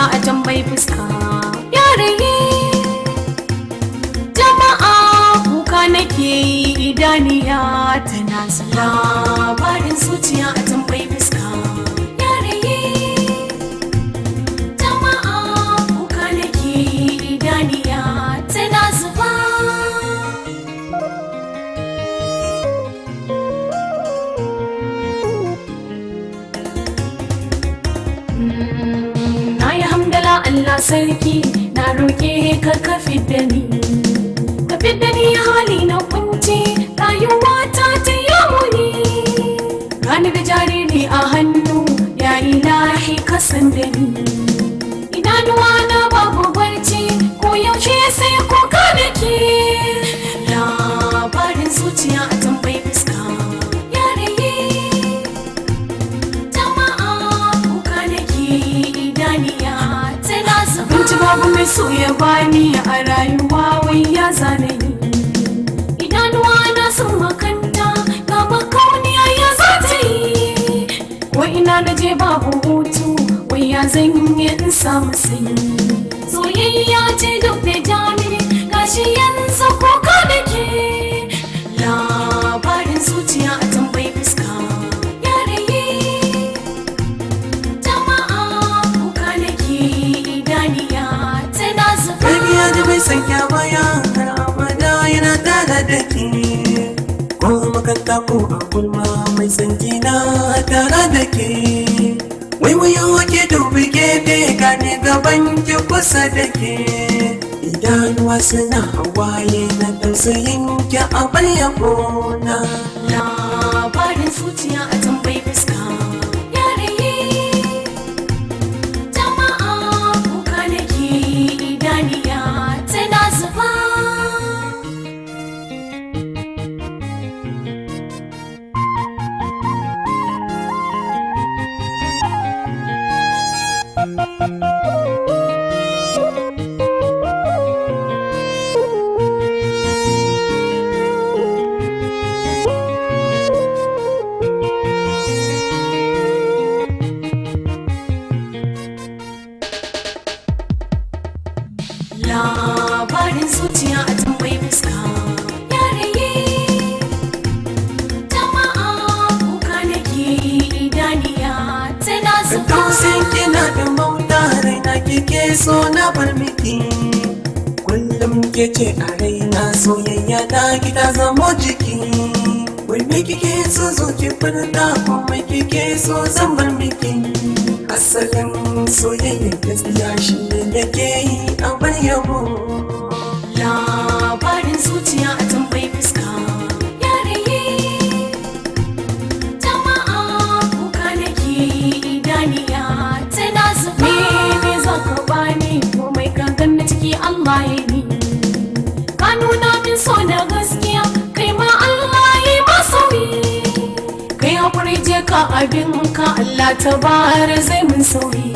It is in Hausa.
zuciya a tambayi fuska ya rage. Jama'a kuka nake yi idaniya tana zuba. Labarin zuciya a tambayi fuska ya rage. Jama'a kuka nake yi idaniya tana zuba. Na yi hamdala Allah sarki, na roƙe ka ka fidda ni. Ka fidda ni hali na kunci, rayuwa ta yi muni. Gani da jariri a hannu, ya ilahi ka san da ni. Idanuwa na babu barci, ko yaushe sai kuka da ke. Labarin zuciya a tambayi fuska ya rage. Abinci babu mai so ya bani a rayuwa wai ya zane ni. Idanuwa na sun makanta ga makauniya ya zata yi. Wai ina na je babu hutu wai ya zanye in samu sanyi. Soyayya ce duk da jami gashi yanzu kuka da ke. Labarin zuciya a tambayi fuska ya rage. Ƙarfiya da bai sanya baya har abada yana tare da ke. Ko makanta ko a gulma mai sanki na tare da ke. Waiwayo ke dubi gefe gane gaban ki kusa da ke. Idanuwa suna hawaye na tausayin ki a bayyana. Labarin zuciya a tambayi fuska ya rage. Jama'a kuka nake idaniya tana zuba. Labarin zuciya a tambayi fuska ya rage. Jama'a kuka nake idaniya tana zuba. Tausayin kina da mauta raina kike so na bar miki. Kullum ke ce a raina soyayya ta gida zamo jiki. Wai me kike so zo ki furta ko me kike so zan bar miki. Asalin soyayya gaskiya shi ne nake yi a bar yabo. Labarin zuciya a tambayi fuska ya rage. Jama'a kuka nake idaniya tana zuba. Me za ka bani komai gangan na ciki Allah ya yi. Ka nuna min so da gaskiya kai ma Allah ya ba sauyi. Kai hakuri je ka abin ka Allah ta bar zai mun sauyi.